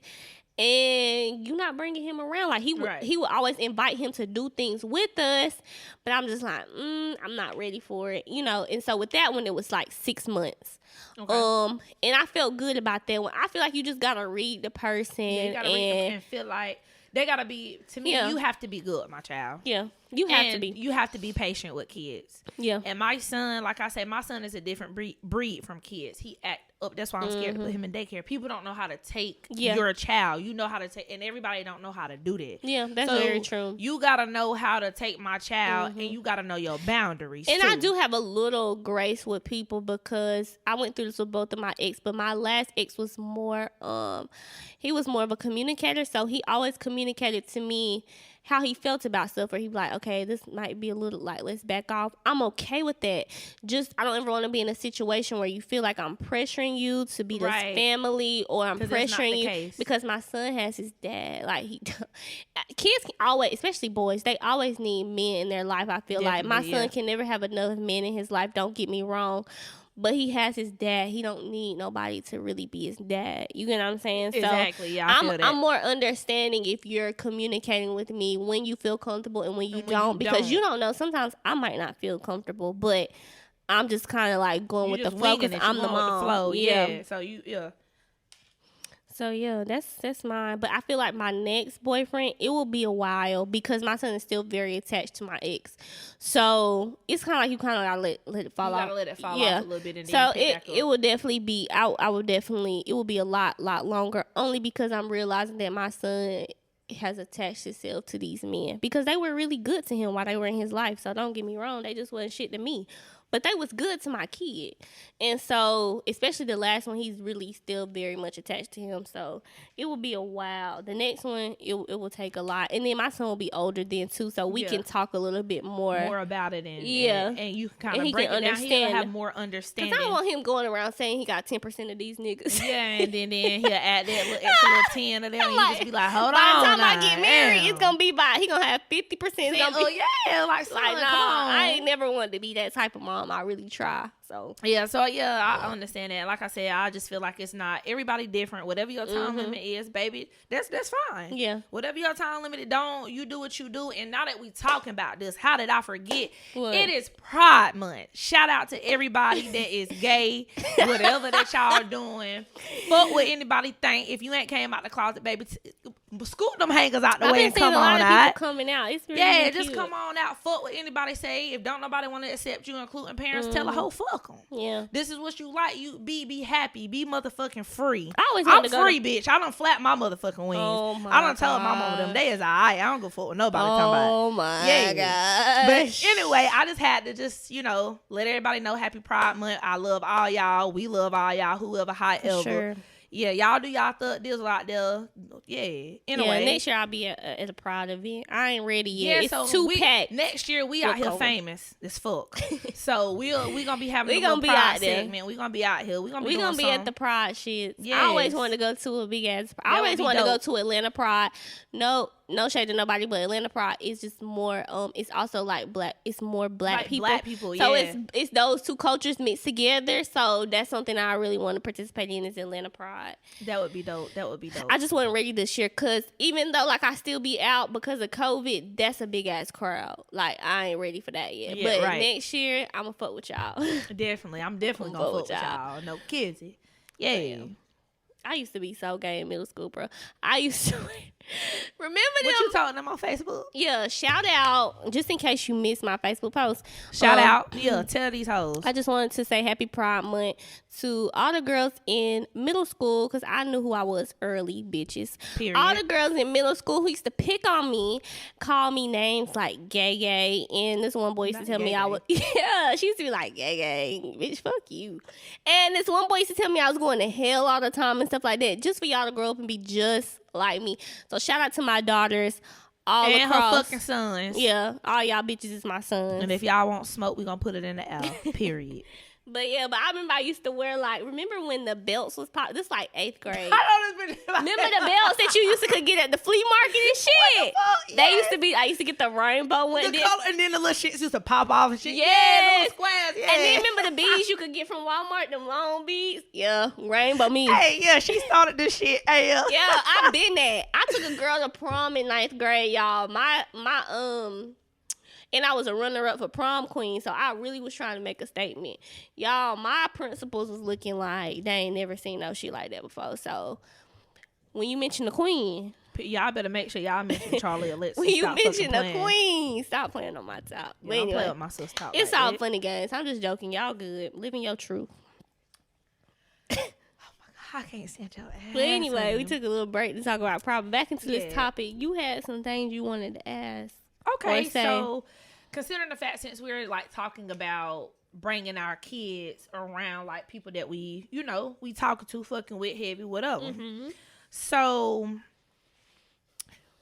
and you're not bringing him around. Like, he would always invite him to do things with us, but I'm just like, I'm not ready for it, you know. And so with that one, it was like 6 months. Okay. And I felt good about that one. I feel like you just gotta read the person, you gotta read them and feel like they gotta be. To me, you have to be good, my child. Yeah, you have to be. You have to be patient with kids. Yeah. And my son, like I said, my son is a different breed from kids. He act up. That's why I'm scared to put him in daycare. People don't know how to take your child. You know how to take, and everybody don't know how to do that. Yeah, that's very true. You gotta know how to take my child, and you gotta know your boundaries. And too. I do have a little grace with people because I went through this with both of my ex, but my last ex was more, he was more of a communicator, so he always communicated to me how he felt about stuff, where he'd be like, okay, this might be a little, like, let's back off. I'm okay with that. Just, I don't ever want to be in a situation where you feel like I'm pressuring you to be this family, or I'm pressuring you because my son has his dad. Like, kids can always, especially boys, they always need men in their life. I feel like my son can never have enough men in his life. Don't get me wrong. But he has his dad. He don't need nobody to really be his dad. You get what I'm saying? Exactly. So yeah, I feel that. I'm more understanding if you're communicating with me when you feel comfortable and when you don't. Because you don't know. Sometimes I might not feel comfortable, but I'm just kind of like going with the flow because I'm the mom. Flow. Yeah. So that's mine. But I feel like my next boyfriend, it will be a while because my son is still very attached to my ex. So it's kind of like you kind of gotta let it fall off. You gotta let it fall off a little bit. And so then it will definitely be. It will be a lot longer, only because I'm realizing that my son has attached himself to these men because they were really good to him while they were in his life. So don't get me wrong, they just wasn't shit to me. But they was good to my kid. And so, especially the last one, he's really still very much attached to him. So, it will be a while. The next one, it will take a lot. And then my son will be older then, too. So, we can talk a little bit more about it. And you can kind of break it down. He'll have more Because understanding. I don't want him going around saying he got 10% of these niggas. Yeah, and then he'll add that little extra little 10 of them. And you just be like, hold on. By the time I get married, it's going to be he going to have 50%. I ain't never wanted to be that type of mom. I really try. So I understand that. Like I said, I just feel like it's not everybody different. Whatever your time limit is, baby, that's fine. Yeah. Whatever your time limit, you do what you do. And now that we talking about this, how did I forget? What? It is Pride Month. Shout out to everybody that is gay, whatever that y'all are doing. Fuck what anybody think. If you ain't came out the closet, baby, scoot them hangers out the I've way been and seeing come a lot on of out. people coming out. It's really, Yeah, really just cute. come on out. Fuck what anybody say. If don't nobody want to accept you, including parents, tell a hoe fuck them. Yeah. This is what you like. You be happy. Be motherfucking free. I always wanted I'm to go free, bitch. I done flap my motherfucking wings. Oh my I done told my mama them days alright. I don't go fuck with nobody talking about. Oh my Yeah. god. But anyway, I just had to just, let everybody know Happy Pride Month. I love all y'all. We love all y'all. Whoever, however. Sure. Yeah, y'all do y'all thug deals out there. Yeah. Anyway. Yeah, next year I'll be at a Pride event. I ain't ready yet. Yeah, it's so too packed. next year we out here famous as fuck. So we gonna be having We a gonna little be pride out there. segment. We gonna be out here. We gonna be doing at the Pride shit. Yes. I always wanted to go to a big ass. I That always would be wanted to go dope. to Atlanta Pride. No shade to nobody, but Atlanta Pride is just more. It's also like black. It's more black Like people. black people, So yeah. it's those two cultures mixed together. So that's something I really want to participate in is Atlanta Pride. That would be dope. That would be dope. I just wasn't ready this year because even though like I still be out because of COVID, that's a big ass crowd. Like I ain't ready for that yet. Yeah, but right. next year I'ma fuck with y'all. Definitely. I'm definitely gonna fuck with y'all. No kizzy. Yeah. Damn. I used to be so gay in middle school, bro. I used to remember What them. you talking them on Facebook? Yeah, shout out just in case you missed my Facebook post. Shout out. Yeah, tell these hoes. I just wanted to say Happy Pride Month to all the girls in middle school because I knew who I was early, bitches. Period. All the girls in middle school who used to pick on me, call me names like gay, and this one boy used to tell me I was, yeah, she used to be like, gay, bitch, fuck you. And this one boy used to tell me I was going to hell all the time and stuff like that, just for y'all to grow up and be just like me. So shout out to my daughters all and across. her fucking sons. Yeah, all y'all bitches is my sons. And if y'all want smoke, we gonna put it in the air. Period. But I remember I used to wear remember when the belts was pop? This like 8th grade. I don't Remember the belts that you used to could get at the flea market and shit? fuck? They used to be, I used to get the rainbow one. The color, and then the little shits used to pop off and shit. Yes. Yeah, the little squares. Yeah. And then remember the beads you could get from Walmart, them long beads? Yeah, rainbow me. Hey, yeah, she started this shit. Hey, Yeah, I been that. I took a girl to prom in 9th grade, y'all. And I was a runner-up for prom queen, so I really was trying to make a statement. Y'all, my principals was looking like they ain't never seen no shit like that before. So when you mention the queen, y'all better make sure y'all mention Charlie Alexis. when you Stop mention fucking the playing. queen, stop playing on my top. Yeah, But don't play anyway, with my sister top it's like all that. funny games. I'm just joking. Y'all good. Living your truth. I can't stand your ass. But anyway, we took a little break to talk about problem. Back into Yeah. this topic, you had some things you wanted to ask. Okay, or say. so considering the fact since we're like talking about bringing our kids around like people that we talking to, fucking with, heavy, whatever. Mm-hmm. So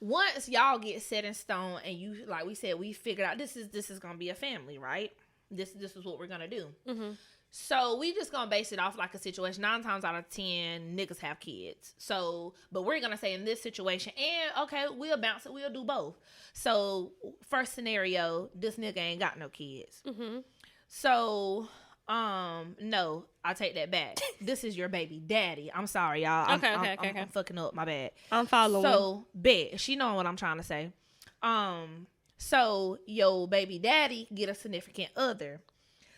once y'all get set in stone and you, like we said, we figured out this is gonna be a family, right? This is what we're gonna do. Mm-hmm. So we just gonna base it off like a situation. 9 times out of 10, niggas have kids. So, but we're gonna say in this situation, and okay, we'll bounce it. We'll do both. So, first scenario, this nigga ain't got no kids. Mm-hmm. So, no, I take that back. This is your baby daddy. I'm sorry, y'all. Okay. I'm fucking up. My bad. I'm following. So, bet she knowing what I'm trying to say. So your baby daddy get a significant other.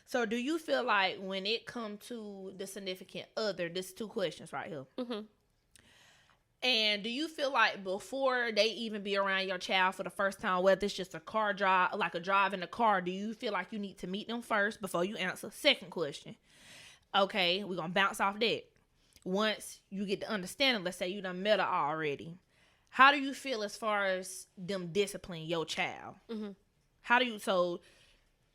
So do you feel like when it come to the significant other, this 2 questions right here. Mm-hmm. And do you feel like before they even be around your child for the first time, whether it's just a car drive, like a drive in the car, do you feel like you need to meet them first before you answer? Second question. Okay, we're going to bounce off that. Once you get the understanding, let's say you done met her already. How do you feel as far as them disciplining your child? Mm-hmm.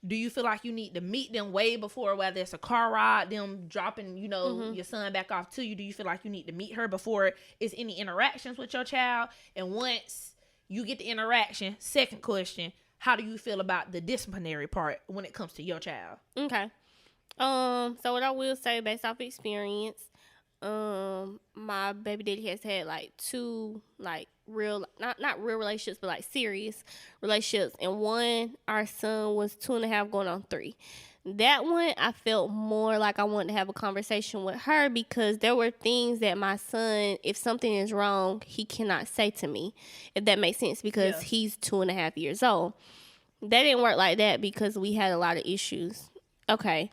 Do you feel like you need to meet them way before, whether it's a car ride, them dropping, your son back off to you? Do you feel like you need to meet her before it's any interactions with your child? And once you get the interaction, second question, how do you feel about the disciplinary part when it comes to your child? Okay. So what I will say based off experience, my baby daddy has had like 2 like real, not real relationships, but like serious relationships. And one, our son was 2.5 going on 3. That one, I felt more like I wanted to have a conversation with her because there were things that my son, if something is wrong, he cannot say to me, if that makes sense, because he's 2.5 years old. That didn't work like that because we had a lot of issues. Okay.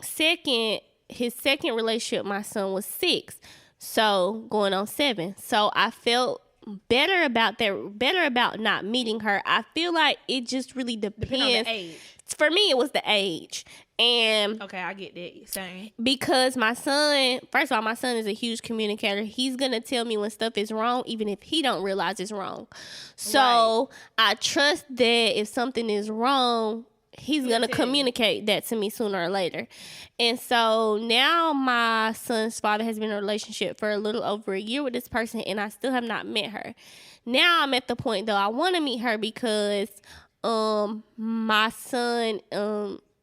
Second, his second relationship, my son was 6. So going on 7. So I felt better about not meeting her. I feel like it just really depends. On the age. For me, it was the age. And okay, I get that. Same. Because my son, first of all, my son is a huge communicator. He's going to tell me when stuff is wrong, even if he don't realize it's wrong. So I trust that if something is wrong, he's going to communicate that to me sooner or later. And so now my son's father has been in a relationship for a little over a year with this person, and I still have not met her. Now I'm at the point, though, I want to meet her because my son,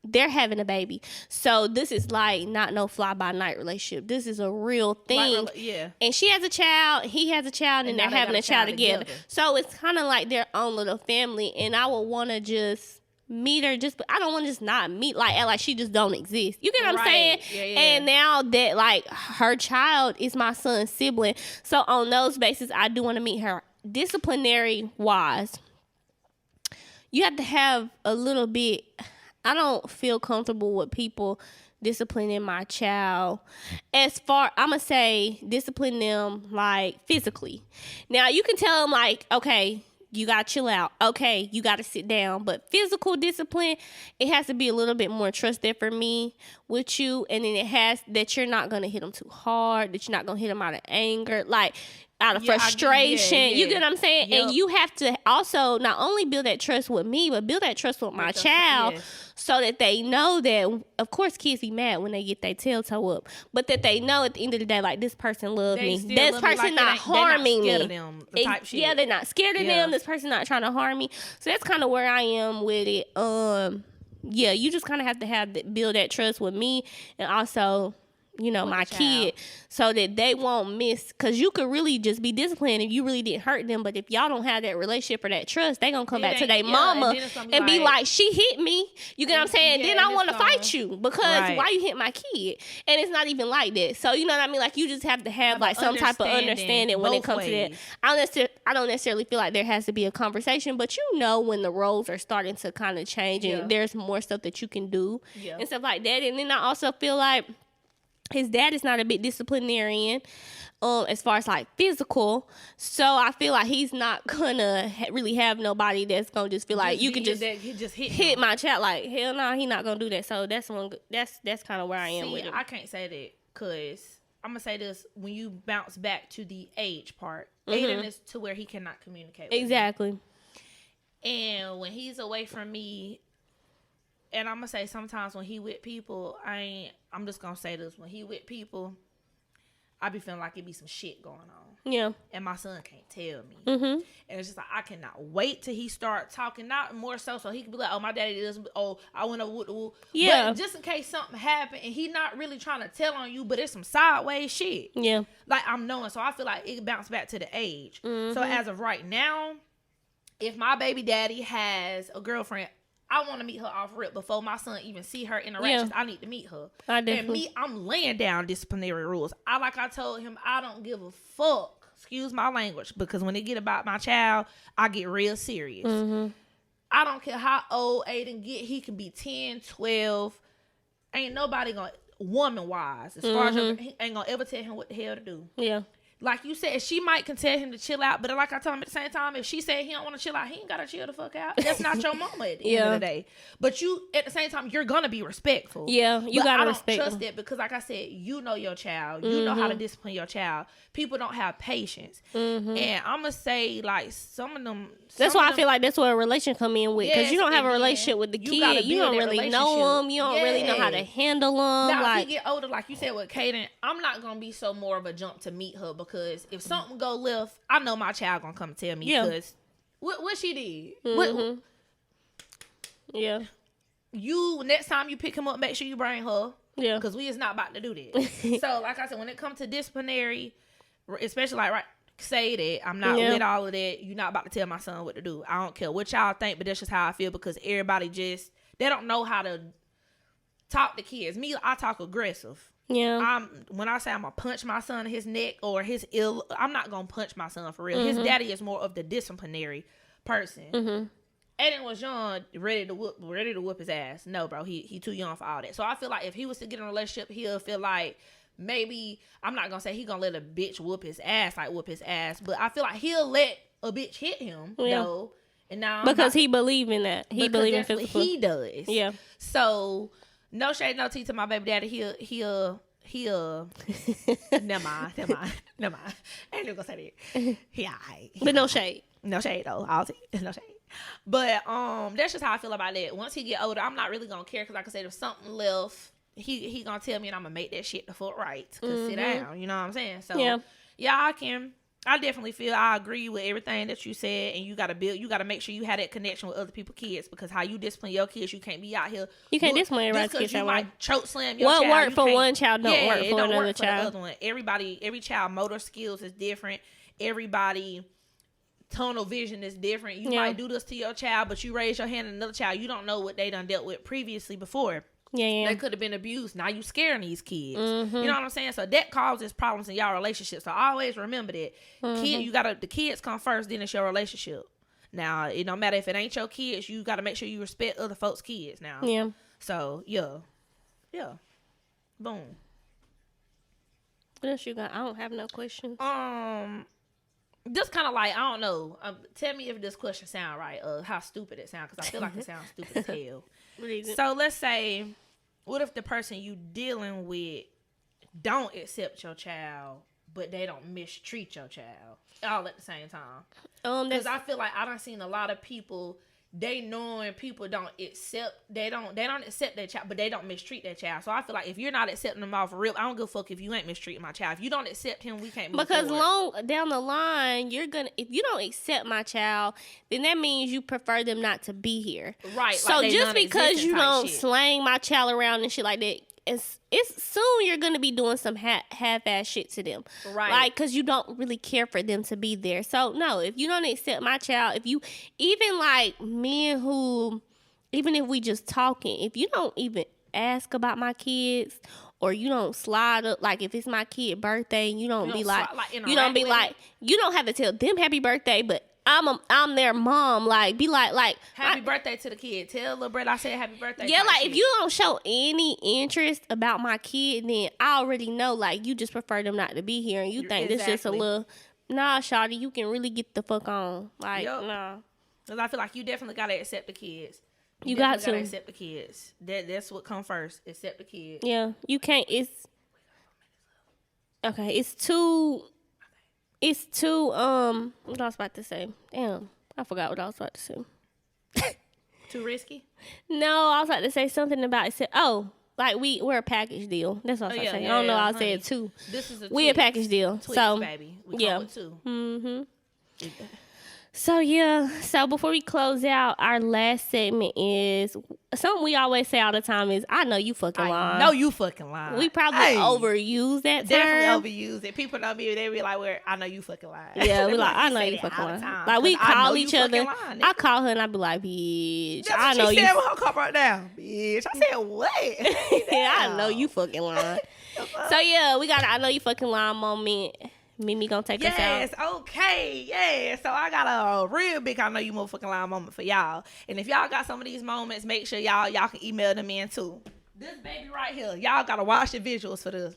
they're having a baby. So this is like not no fly-by-night relationship. This is a real thing. Yeah. And she has a child, he has a child, and they're having a child together. So it's kind of like their own little family, and I would want to just meet her, but I don't want to just not meet, act like she just don't exist. You get what I'm saying? Yeah. And now that like her child is my son's sibling, so on those bases, I do want to meet her. Disciplinary wise, you have to have a little bit. I don't feel comfortable with people disciplining my child. I'm gonna say discipline them like physically. Now you can tell them like, okay, you gotta chill out. Okay, you gotta sit down. But physical discipline, it has to be a little bit more trust there for me with you. And then it has that you're not gonna hit them too hard, that you're not gonna hit them out of anger, like out of frustration. You get what I'm saying? Yep. And you have to also not only build that trust with me, but build that trust with my child. So that they know that, of course, kids be mad when they get their tail toe up, but that they know at the end of the day, like, this person loves me. This person not harming me. Yeah, they're not scared of them. This person not trying to harm me. So that's kind of where I am with it. Yeah, you just kind of have to build that trust with me, and also, you know, my kid, so that they won't miss, because you could really just be disciplined if you really didn't hurt them, but if y'all don't have that relationship or that trust, they gonna come back to their mama and be like, she hit me, you get what I'm saying? Then I want to fight you because why you hit my kid? And it's not even like that. So you know what I mean? Like, you just have to have like some type of understanding when it comes to that. I don't necessarily feel like there has to be a conversation, but you know when the roles are starting to kind of change and there's more stuff that you can do and stuff like that. And then I also feel like his dad is not a big disciplinarian as far as like physical, so I feel like he's not gonna really have nobody that's gonna just feel like you can just hit my child. Like, hell no, he not gonna do that. So that's kind of where I am with it. I can't say that because I'm gonna say this: when you bounce back to the age part, Aiden is to where he cannot communicate with me. And when he's away from me, and I'm gonna say sometimes when he with people, I'm just gonna say this: when he with people, I be feeling like it be some shit going on. Yeah. And my son can't tell me. And it's just like, I cannot wait till he start talking, not more so he can be like, oh, my daddy does, oh, I went over woo. Yeah. But just in case something happened and he not really trying to tell on you, but it's some sideways shit. Yeah. Like, I'm knowing. So I feel like it bounced back to the age. So as of right now, if my baby daddy has a girlfriend, I want to meet her off rip before my son even see her interactions. I need to meet her. I'm laying down disciplinary rules. I told him, I don't give a fuck. Excuse my language, because when they get about my child, I get real serious. I don't care how old Aiden get. He can be 10, 12. Ain't nobody gonna, woman-wise, as far as he ain't gonna ever tell him what the hell to do. Yeah. Like you said, she might can tell him to chill out, but like I told him at the same time, if she said he don't want to chill out, he ain't got to chill the fuck out. That's not your mama at the end of the day. But you, at the same time, you're going to be respectful. Yeah, you got to respect. I don't trust it because, like I said, you know your child. You know how to discipline your child. People don't have patience. And I'm going to say, like, some of them. That's why I feel like that's where a relationship come in with. Because you don't have a relationship with the kid. You don't really know them. You don't really know how to handle them. Now, like, if he get older, like you said with Kaden, I'm not going to be so more of a jump to meet her, because if something go left, I know my child gonna come tell me. Because what she did. Yeah. You, next time you pick him up, make sure you bring her. Yeah. Because we is not about to do that. So, like I said, when it comes to disciplinary, especially like say that I'm not with all of that, you're not about to tell my son what to do. I don't care what y'all think, but that's just how I feel, because everybody they don't know how to talk to kids. Me, I talk aggressive. Yeah. When I say I'm gonna punch my son in his neck or I'm not gonna punch my son for real. His daddy is more of the disciplinary person. Aiden was young, ready to whoop his ass. No, bro, he too young for all that. So I feel like if he was to get in a relationship, he'll feel like maybe I'm not gonna say he gonna let a bitch whoop his ass, but I feel like he'll let a bitch hit him though. And now because he believe in that. He believe in physical. He does. Yeah. So no shade, no tea to my baby daddy. He'll never mind. I ain't even gonna say that. He alright. But no shade. No shade though. I'll say no shade. But that's just how I feel about that. Once he get older, I'm not really gonna care because like I said, if something left, he gonna tell me and I'm gonna make that shit the foot right. Cause sit down, you know what I'm saying? So yeah, I definitely feel I agree with everything that you said, and you gotta make sure you have that connection with other people's kids, because how you discipline your kids, you can't be out here. You can't discipline everybody's kids that way. Might choke slam your what child. What work for one child don't work for another child. Every child motor skills is different. Everybody tunnel vision is different. You might do this to your child, but you raise your hand at another child. You don't know what they done dealt with previously before. They could have been abused. Now you scaring these kids. You know what I'm saying? So that causes problems in y'all relationship. So always remember that. The kids come first, then it's your relationship. Now it don't matter if it ain't your kids. You gotta make sure you respect other folks' kids now. Yeah. So yeah. Boom. What else you got? I don't have no questions. Just kind of like, I don't know. Tell me if this question sound right, or how stupid it sounds, because I feel like it sounds stupid as hell. So let's say, what if the person you dealing with don't accept your child, but they don't mistreat your child all at the same time? Because I feel like I done seen a lot of people. They knowing people don't accept their child, but they don't mistreat their child. So I feel like if you're not accepting them off real, I don't give a fuck if you ain't mistreating my child. If you don't accept him, we can't move because forward. long down the line, if you don't accept my child, then that means you prefer them not to be here. Right. So like just because you don't shit. slang my child around and shit like that, it's soon you're gonna be doing some half-ass shit to them, right? Like, because you don't really care for them to be there. So no, if you don't accept my child, if you even like men who, even if we just talking, if you don't even ask about my kids, or you don't slide up, like if it's my kid birthday, you don't be like you don't be like, you don't have to tell them happy birthday, but I'm their mom. Like, be like happy birthday to the kid. Tell little brother I said happy birthday. Yeah, like shit. If you don't show any interest about my kid, then I already know like you just prefer them not to be here, and you think this just a little. Nah, shawty, you can really get the fuck on. Like, nah. Because I feel like you definitely gotta accept the kids. You got to accept the kids. That's what come first. Accept the kids. Yeah, you can't. It's okay. It's too. What I was about to say. Damn, I forgot what I was about to say. Too risky? No, I was about to say something about it. Like we're a package deal. That's what I was saying. I don't know. I said two. This is we a package deal. Twix, so baby. We come with two. Mm-hmm. So yeah. So before we close out, our last segment is something we always say all the time is, I know you fucking lying. I know you fucking lying. We probably overuse that term. Definitely overuse it. People know me, they be like, I know you fucking lying. Yeah, we like, I know you fucking lying. Like, we call each other. I call her and I be like, bitch, I know you. She said with her cup right now. Bitch, I said, what? Yeah, I know you fucking lying. So yeah, we got I know you fucking lying moment. Mimi gonna take us out. Yes, okay, yeah. So I got a real big I know you motherfucking lying moment for y'all. And if y'all got some of these moments, make sure y'all can email them in too. This baby right here, y'all gotta watch the visuals for this.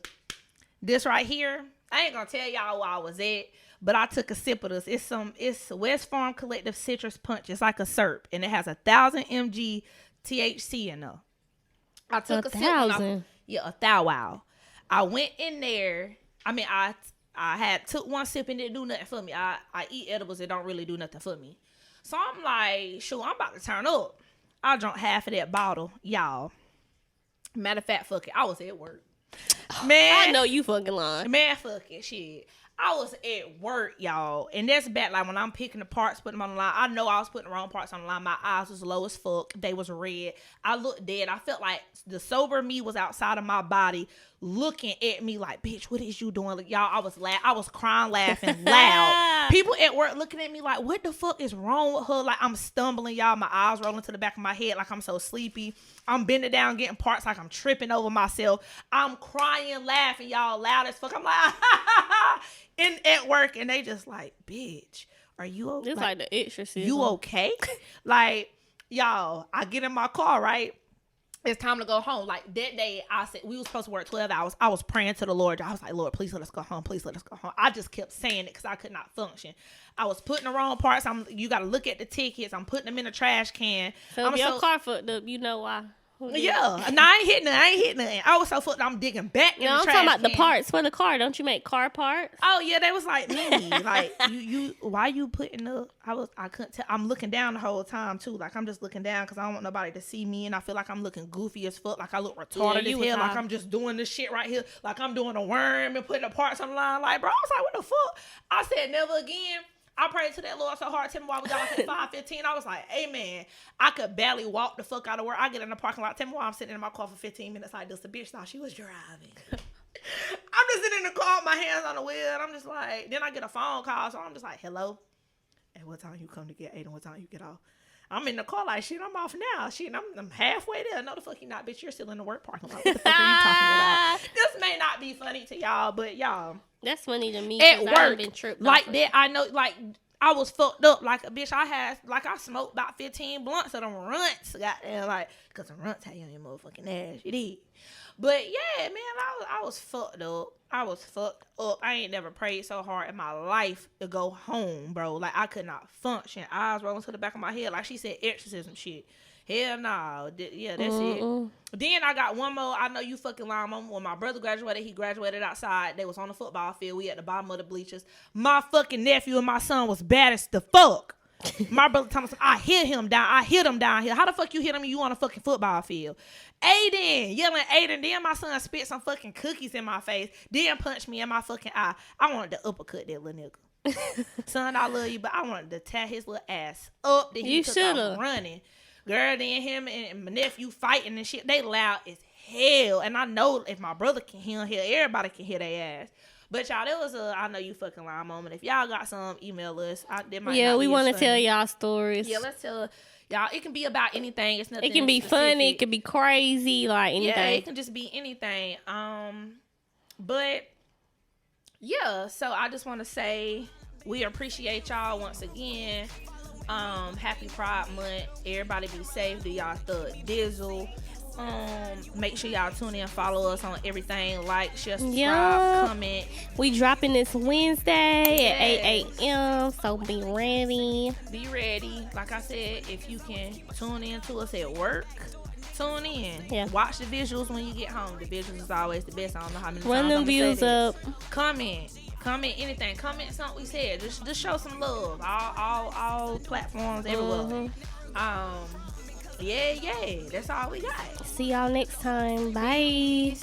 This right here, I ain't gonna tell y'all where I was at, but I took a sip of this. It's West Farm Collective Citrus Punch. It's like a syrup, and it has 1,000 mg THC in there. I took a sip. 1,000. Yeah, 1,000. I went in there. I had took one sip and didn't do nothing for me. I eat edibles that don't really do nothing for me. So I'm like, shoot, I'm about to turn up. I drank half of that bottle, y'all. Matter of fact, fuck it. I was at work. Man. I know you fucking lying. Man, fuck it, shit. I was at work, y'all. And that's bad. Like, when I'm picking the parts, putting them on the line, I know I was putting the wrong parts on the line. My eyes was low as fuck. They was red. I looked dead. I felt like the sober me was outside of my body looking at me like, bitch, what is you doing? Like, y'all, I was crying, laughing loud. People at work looking at me like, what the fuck is wrong with her? Like, I'm stumbling, y'all. My eyes rolling to the back of my head like I'm so sleepy. I'm bending down, getting parts like I'm tripping over myself. I'm crying, laughing, y'all, loud as fuck. I'm like, at work, and they just like, bitch, are you okay? It's like the exorcism. You okay? Like, y'all, I get in my car, right? it's time to go home. Like that day, I said we were supposed to work 12 hours. I was praying to the Lord. I was like, Lord, please let us go home. Please let us go home. I just kept saying it because I could not function. I was putting the wrong parts. You got to look at the tickets. I'm putting them in a trash can. So if your car fucked up, you know why. Yeah. No, I ain't hitting nothing. I was so fucked up, I'm digging back in the trash can. I'm talking about the parts for the car. Don't you make car parts? Oh, yeah. They was like, me. Like, you, why you putting up? I couldn't tell. I'm looking down the whole time, too. Like, I'm just looking down because I don't want nobody to see me. And I feel like I'm looking goofy as fuck. Like, I look retarded as hell. Like, I'm just doing this shit right here. Like, I'm doing a worm and putting the parts on the line. Like, bro, I was like, what the fuck? I said, never again. I prayed to that Lord so hard. Tell me why we got like at 5:15. I was like, amen. I could barely walk the fuck out of work. I get in the parking lot. Tell me why I'm sitting in my car for 15 minutes like this. The bitch thought she was driving. I'm just sitting in the car with my hands on the wheel. And I'm just like, then I get a phone call. So I'm just like, hello. At what time you come to get 8 and what time you get off? I'm in the car like, shit, I'm off now. Shit, I'm halfway there. No, the fuck you not, bitch. You're still in the work parking lot. What the fuck are you talking about? This may not be funny to y'all, but y'all. That's funny to me. At work, been tripped like that, I know, like, I was fucked up. Like, a bitch, I smoked about 15 blunts of them runts. Goddamn, like, because them runts had you on your motherfucking ass. You did. But, yeah, man, I was fucked up. I was fucked up. I ain't never prayed so hard in my life to go home, bro. Like, I could not function. Eyes rolling to the back of my head. Like she said, exorcism shit. Hell no. Yeah, that's it. Then I got one more. I know you fucking lying, mama. When my brother graduated, he graduated outside. They was on the football field. We at the bottom of the bleachers. My fucking nephew and my son was bad as the fuck. My brother told me, I hit him down here. How the fuck you hit him? You on a fucking football field? Aiden, yelling Aiden. Then my son spit some fucking cookies in my face. Then punched me in my fucking eye. I wanted to uppercut that little nigga. Son, I love you, but I wanted to tear his little ass up. Then he took off running. Girl, then him and my nephew fighting and shit. They loud as hell. And I know if my brother can hear, everybody can hear their ass. But y'all, that was a I know you fucking lying moment. If y'all got some, email us. We want to tell y'all stories. Yeah, let's tell y'all. It can be about anything. It's nothing. It can be specific. funny. It can be crazy. Like anything. Yeah, it can just be anything. But yeah. So I just want to say we appreciate y'all once again. Happy Pride Month. Everybody be safe. Do y'all thug dizzle. Make sure y'all tune in, follow us on everything, like, share, subscribe, comment. We dropping this Wednesday at 8 a.m. So be ready. Like I said, if you can tune in to us at work, tune in. Yeah. Watch the visuals when you get home. The visuals is always the best. I don't know how many Run times them views up. Comment anything. Comment something we said. Just show some love. All platforms everywhere. Yeah. That's all we got. See y'all next time. Bye.